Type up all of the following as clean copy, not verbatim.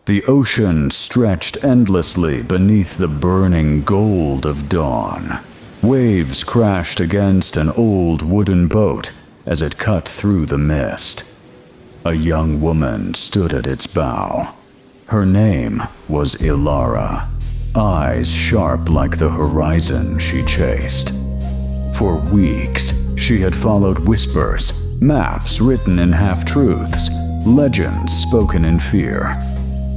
The ocean stretched endlessly beneath the burning gold of dawn. Waves crashed against an old wooden boat as it cut through the mist. A young woman stood at its bow. Her name was Elara, eyes sharp like the horizon she chased. For weeks, she had followed whispers, maps written in half-truths, legends spoken in fear.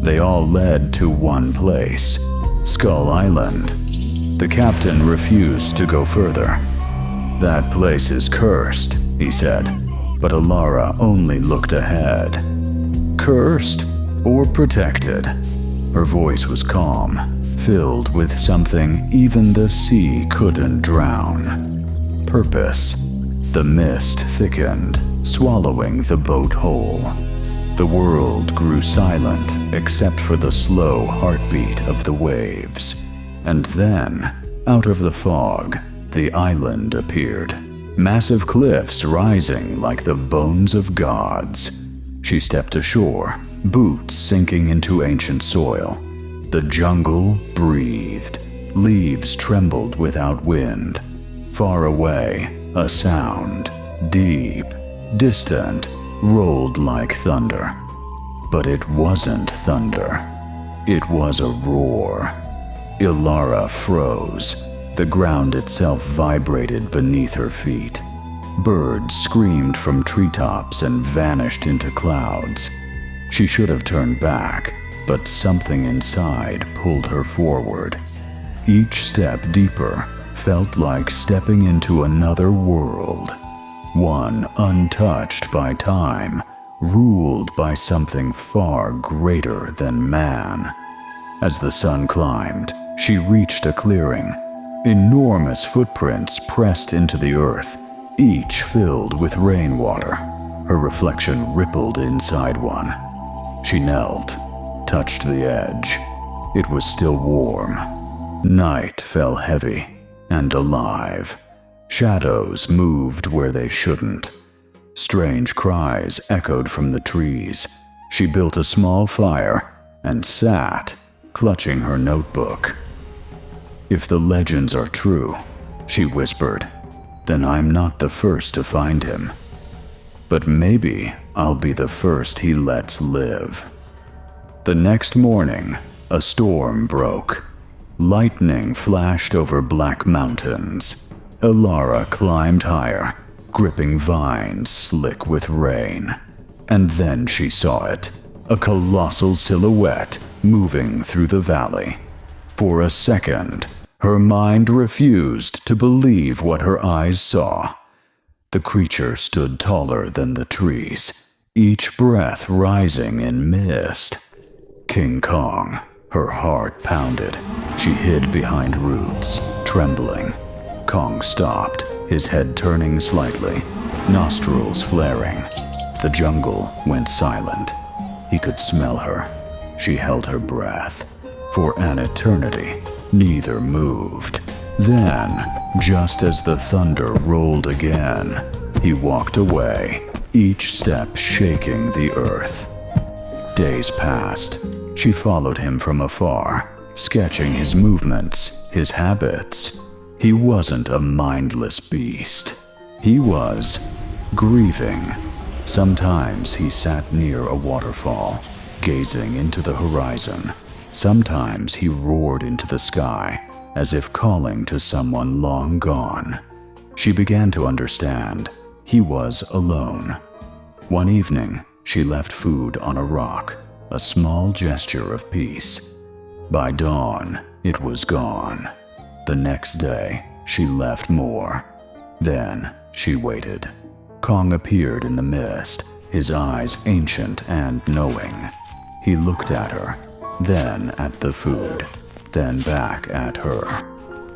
They all led to one place, Skull Island. The captain refused to go further. "That place is cursed," he said, but Elara only looked ahead. Cursed or protected? Her voice was calm, filled with something even the sea couldn't drown. Purpose. The mist thickened, swallowing the boat whole. The world grew silent except for the slow heartbeat of the waves. And then, out of the fog, the island appeared. Massive cliffs rising like the bones of gods. She stepped ashore, boots sinking into ancient soil. The jungle breathed. Leaves trembled without wind. Far away, a sound, deep, distant, rolled like thunder. But it wasn't thunder. It was a roar. Elara froze. The ground itself vibrated beneath her feet. Birds screamed from treetops and vanished into clouds. She should have turned back, but something inside pulled her forward. Each step deeper felt like stepping into another world. One untouched by time, ruled by something far greater than man. As the sun climbed, she reached a clearing. Enormous footprints pressed into the earth, each filled with rainwater. Her reflection rippled inside one. She knelt, touched the edge. It was still warm. Night fell heavy and alive. Shadows moved where they shouldn't. Strange cries echoed from the trees. She built a small fire and sat, clutching her notebook. "If the legends are true," she whispered, "then I'm not the first to find him. But maybe I'll be the first he lets live." The next morning, a storm broke. Lightning flashed over black mountains. Elara climbed higher, gripping vines slick with rain. And then she saw it, a colossal silhouette moving through the valley. For a second, her mind refused to believe what her eyes saw. The creature stood taller than the trees, each breath rising in mist. King Kong. Her heart pounded. She hid behind roots, trembling. Kong stopped, his head turning slightly, nostrils flaring. The jungle went silent. He could smell her. She held her breath. For an eternity, neither moved. Then, just as the thunder rolled again, he walked away, each step shaking the earth. Days passed. She followed him from afar, sketching his movements, his habits. He wasn't a mindless beast. He was grieving. Sometimes he sat near a waterfall, gazing into the horizon. Sometimes he roared into the sky, as if calling to someone long gone. She began to understand. He was alone. One evening, she left food on a rock, a small gesture of peace. By dawn, it was gone. The next day, she left more. Then, she waited. Kong appeared in the mist, his eyes ancient and knowing. He looked at her, then at the food, then back at her.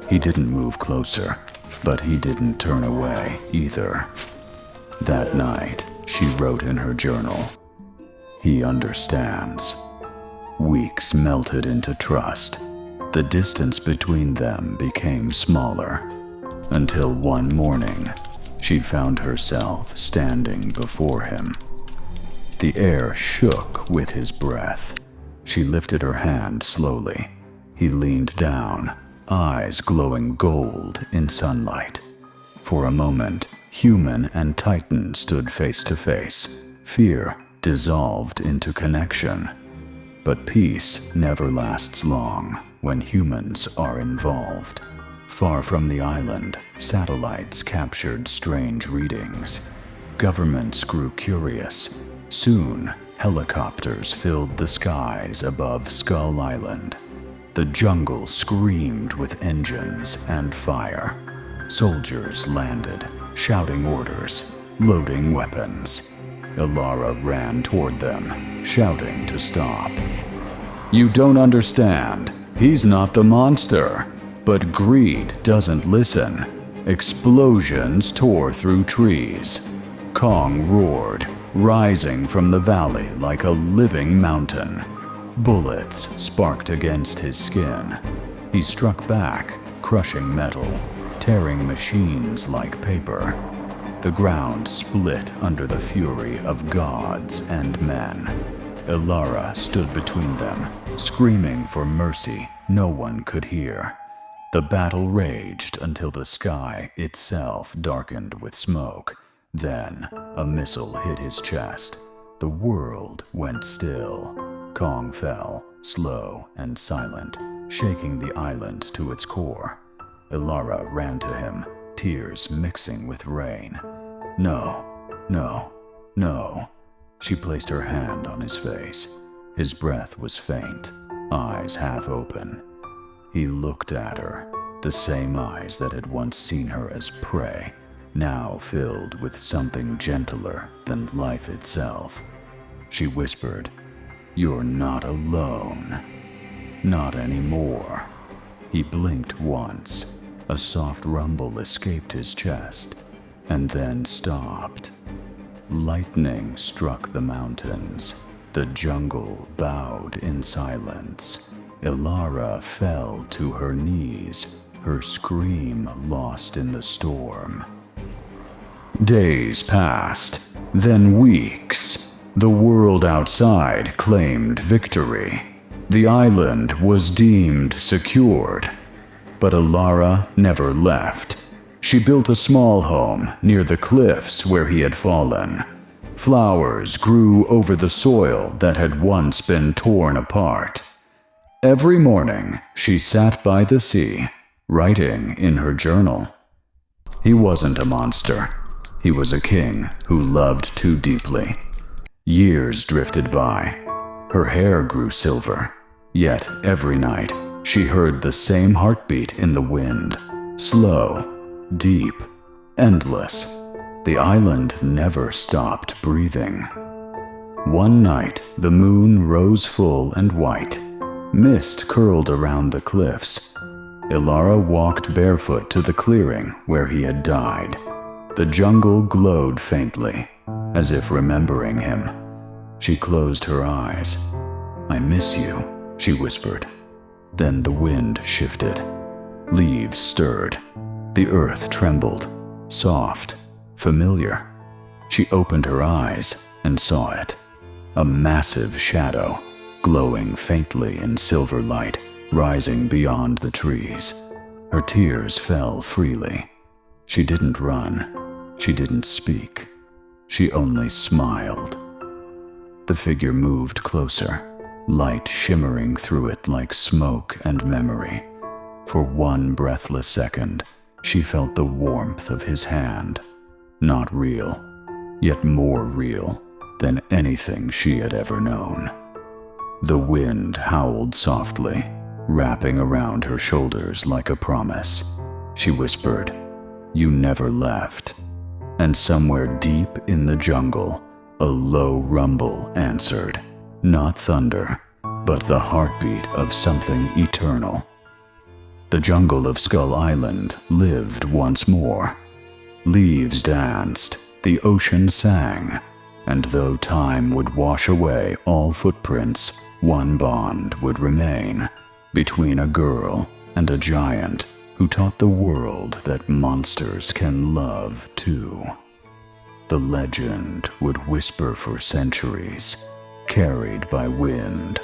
He didn't move closer, but he didn't turn away either. That night, she wrote in her journal, "He understands." Weeks melted into trust. The distance between them became smaller, until one morning, she found herself standing before him. The air shook with his breath. She lifted her hand slowly. He leaned down, eyes glowing gold in sunlight. For a moment, human and Titan stood face to face. Fear dissolved into connection. But peace never lasts long when humans are involved. Far from the island, satellites captured strange readings. Governments grew curious. Soon, helicopters filled the skies above Skull Island. The jungle screamed with engines and fire. Soldiers landed, shouting orders, loading weapons. Elara ran toward them, shouting to stop. "You don't understand. He's not the monster." But greed doesn't listen. Explosions tore through trees. Kong roared, rising from the valley like a living mountain. Bullets sparked against his skin. He struck back, crushing metal, tearing machines like paper. The ground split under the fury of gods and men. Elara stood between them, screaming for mercy no one could hear. The battle raged until the sky itself darkened with smoke. Then, a missile hit his chest. The world went still. Kong fell, slow and silent, shaking the island to its core. Elara ran to him, tears mixing with rain. "No, no, no." She placed her hand on his face. His breath was faint, eyes half open. He looked at her, the same eyes that had once seen her as prey, now filled with something gentler than life itself. She whispered, "You're not alone. Not anymore." He blinked once. A soft rumble escaped his chest, and then stopped. Lightning struck the mountains. The jungle bowed in silence. Elara fell to her knees, her scream lost in the storm. Days passed, then weeks. The world outside claimed victory. The island was deemed secured. But Elara never left. She built a small home near the cliffs where he had fallen. Flowers grew over the soil that had once been torn apart. Every morning, she sat by the sea, writing in her journal. He wasn't a monster. He was a king who loved too deeply. Years drifted by. Her hair grew silver. Yet every night, she heard the same heartbeat in the wind. Slow, deep, endless. The island never stopped breathing. One night, the moon rose full and white. Mist curled around the cliffs. Elara walked barefoot to the clearing where he had died. The jungle glowed faintly, as if remembering him. She closed her eyes. "I miss you," she whispered. Then the wind shifted. Leaves stirred. The earth trembled, soft, familiar. She opened her eyes and saw it. A massive shadow, glowing faintly in silver light, rising beyond the trees. Her tears fell freely. She didn't run. She didn't speak. She only smiled. The figure moved closer, light shimmering through it like smoke and memory. For one breathless second, she felt the warmth of his hand. Not real, yet more real than anything she had ever known. The wind howled softly, wrapping around her shoulders like a promise. She whispered, "You never left." And somewhere deep in the jungle, a low rumble answered, not thunder, but the heartbeat of something eternal. The jungle of Skull Island lived once more. Leaves danced, the ocean sang, and though time would wash away all footprints, one bond would remain between a girl and a giant who taught the world that monsters can love too. The legend would whisper for centuries, carried by wind,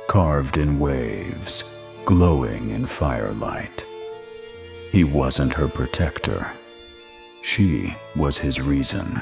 carved in waves, glowing in firelight. He wasn't her protector. She was his reason.